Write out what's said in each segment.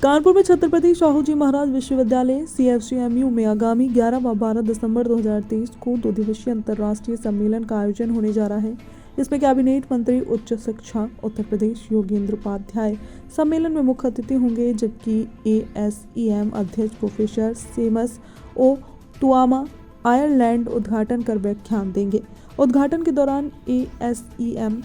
कानपुर में छत्रपति शाहू जी महाराज विश्वविद्यालय CFCMU में आगामी 11 व 12 दिसंबर 2023 को 2 दिवसीय अंतर्राष्ट्रीय सम्मेलन का आयोजन होने जा रहा है। इसमें कैबिनेट मंत्री उच्च शिक्षा उत्तर प्रदेश योगेंद्र उपाध्याय सम्मेलन में मुख्य अतिथि होंगे, जबकि ASEM अध्यक्ष प्रोफेसर सेमस ओ तुआमा आयरलैंड उद्घाटन कर व्याख्यान देंगे। उद्घाटन के दौरान ASEM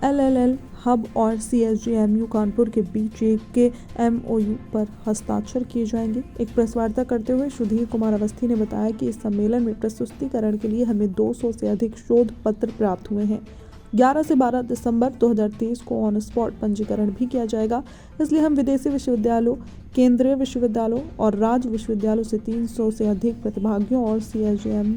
LLL हब और CFCMU कानपुर के बीच एक MOU पर हस्ताक्षर किए जाएंगे। एक प्रेस वार्ता करते हुए सुधीर कुमार अवस्थी ने बताया कि इस सम्मेलन में प्रस्तुतिकरण के लिए हमें 200 से अधिक शोध पत्र प्राप्त हुए हैं। 11 से 12 दिसंबर 2023 को ऑन स्पॉट पंजीकरण भी किया जाएगा, इसलिए हम विदेशी विश्वविद्यालयों, केंद्रीय विश्वविद्यालयों और राज्य विश्वविद्यालयों से 300 से अधिक प्रतिभागियों और CFCM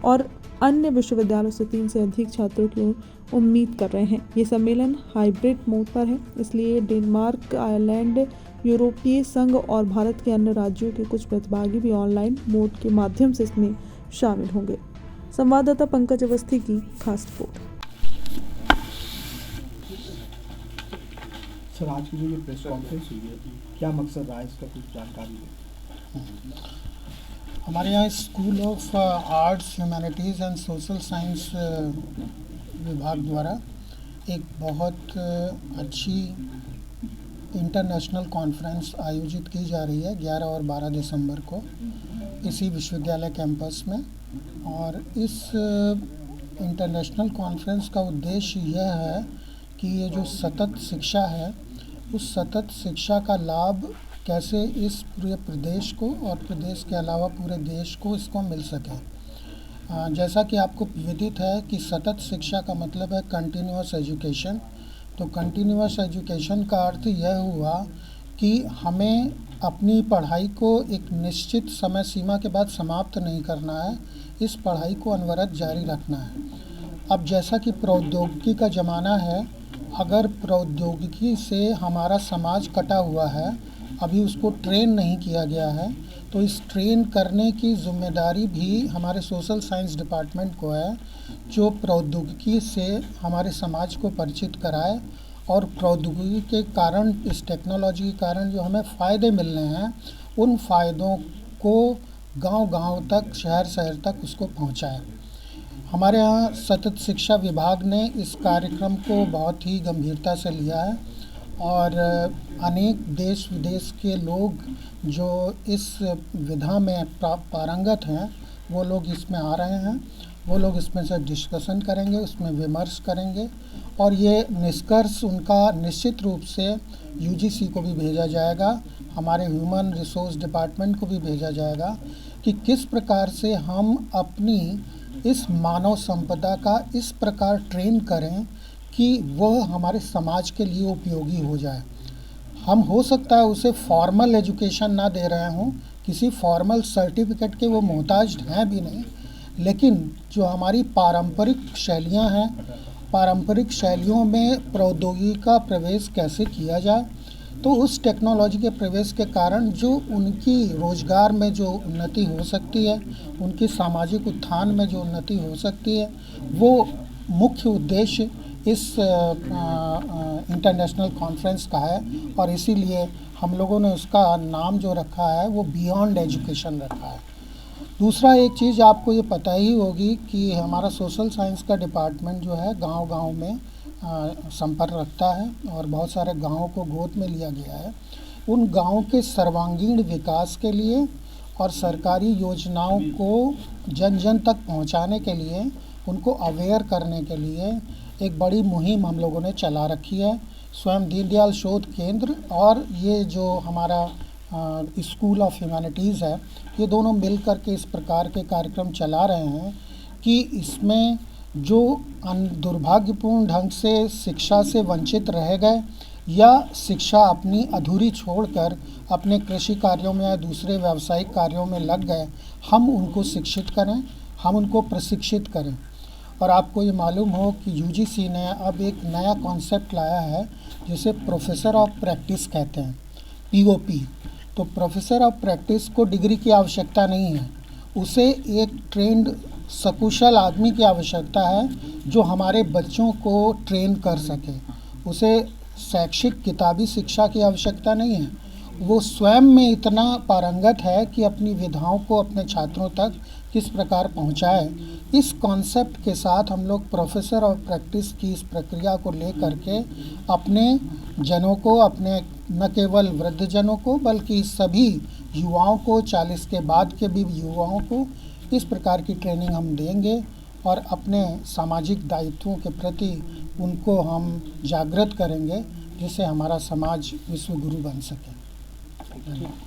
और अन्य विश्वविद्यालयों से 3 से अधिक छात्रों की उम्मीद कर रहे हैं। ये सम्मेलन हाइब्रिड मोड पर है, इसलिए डेनमार्क, आयरलैंड, यूरोपीय संघ और भारत के अन्य राज्यों के कुछ प्रतिभागी भी ऑनलाइन मोड के माध्यम से इसमें शामिल होंगे। संवाददाता पंकज अवस्थी की खास रिपोर्ट। सर, आज की जो ये प्रेस कॉन्फ्रेंस हुई है, क्या मकसद रहा है इसका, कुछ जानकारी है? हमारे यहाँ school of arts, humanities and social science विभाग द्वारा एक बहुत अच्छी इंटरनेशनल कॉन्फ्रेंस आयोजित की जा रही है 11 और 12 दिसंबर को इसी विश्वविद्यालय कैंपस में। और इस इंटरनेशनल कॉन्फ्रेंस का उद्देश्य यह है कि ये जो सतत शिक्षा है, उस सतत शिक्षा का लाभ कैसे इस पूरे प्रदेश को और प्रदेश के अलावा पूरे देश को इसको मिल सके। जैसा कि आपको विदित है कि सतत शिक्षा का मतलब है कंटिन्यूअस एजुकेशन। तो कंटिन्यूअस एजुकेशन का अर्थ यह हुआ कि हमें अपनी पढ़ाई को एक निश्चित समय सीमा के बाद समाप्त नहीं करना है, इस पढ़ाई को अनवरत जारी रखना है। अब जैसा कि प्रौद्योगिकी का ज़माना है, अगर प्रौद्योगिकी से हमारा समाज कटा हुआ है, अभी उसको ट्रेन नहीं किया गया है, तो इस ट्रेन करने की जिम्मेदारी भी हमारे सोशल साइंस डिपार्टमेंट को है, जो प्रौद्योगिकी से हमारे समाज को परिचित कराए और प्रौद्योगिकी के कारण, इस टेक्नोलॉजी के कारण जो हमें फ़ायदे मिल रहे हैं, उन फ़ायदों को गांव-गांव तक, शहर-शहर तक उसको पहुंचाए। हमारे यहाँ सतत शिक्षा विभाग ने इस कार्यक्रम को बहुत ही गंभीरता से लिया है और अनेक देश विदेश के लोग जो इस विधा में पारंगत हैं, वो लोग इसमें आ रहे हैं। वो लोग इसमें से डिस्कशन करेंगे, उसमें विमर्श करेंगे और ये निष्कर्ष उनका निश्चित रूप से UGC को भी भेजा जाएगा, हमारे ह्यूमन रिसोर्स डिपार्टमेंट को भी भेजा जाएगा कि किस प्रकार से हम अपनी इस मानव संपदा का इस प्रकार ट्रेन करें कि वह हमारे समाज के लिए उपयोगी हो जाए। हम हो सकता है उसे फॉर्मल एजुकेशन ना दे रहे हों, किसी फॉर्मल सर्टिफिकेट के वो मोहताज हैं भी नहीं, लेकिन जो हमारी पारंपरिक शैलियां हैं, पारंपरिक शैलियों में प्रौद्योगिकी का प्रवेश कैसे किया जाए, तो उस टेक्नोलॉजी के प्रवेश के कारण जो उनकी रोज़गार में जो उन्नति हो सकती है, उनकी सामाजिक उत्थान में जो उन्नति हो सकती है, वो मुख्य उद्देश्य इस इंटरनेशनल कॉन्फ्रेंस का है। और इसीलिए हम लोगों ने उसका नाम जो रखा है वो बियॉन्ड एजुकेशन रखा है। दूसरा एक चीज़ आपको ये पता ही होगी कि हमारा सोशल साइंस का डिपार्टमेंट जो है गांव-गांव में संपर्क रखता है और बहुत सारे गांवों को गोद में लिया गया है। उन गांवों के सर्वांगीण विकास के लिए और सरकारी योजनाओं को जन जन तक पहुंचाने के लिए, उनको अवेयर करने के लिए एक बड़ी मुहिम हम लोगों ने चला रखी है। स्वयं दीनदयाल शोध केंद्र और ये जो हमारा स्कूल ऑफ ह्यूमैनिटीज़ है, ये दोनों मिलकर के इस प्रकार के कार्यक्रम चला रहे हैं कि इसमें जो दुर्भाग्यपूर्ण ढंग से शिक्षा से वंचित रह गए या शिक्षा अपनी अधूरी छोड़कर अपने कृषि कार्यों में या दूसरे व्यावसायिक कार्यों में लग गए, हम उनको शिक्षित करें, हम उनको प्रशिक्षित करें। और आपको ये मालूम हो कि UGC ने अब एक नया कॉन्सेप्ट लाया है जिसे प्रोफेसर ऑफ प्रैक्टिस कहते हैं, POP। तो प्रोफेसर ऑफ प्रैक्टिस को डिग्री की आवश्यकता नहीं है, उसे एक ट्रेंड सकुशल आदमी की आवश्यकता है जो हमारे बच्चों को ट्रेन कर सके। उसे शैक्षिक किताबी शिक्षा की आवश्यकता नहीं है, वो स्वयं में इतना पारंगत है कि अपनी विधाओं को अपने छात्रों तक किस प्रकार पहुंचाए। इस कॉन्सेप्ट के साथ हम लोग प्रोफेसर और प्रैक्टिस की इस प्रक्रिया को लेकर के अपने जनों को, अपने न केवल वृद्धजनों को बल्कि सभी युवाओं को, 40 के बाद के भी युवाओं को इस प्रकार की ट्रेनिंग हम देंगे और अपने सामाजिक दायित्वों के प्रति उनको हम जागृत करेंगे, जिससे हमारा समाज विश्व गुरु बन सके।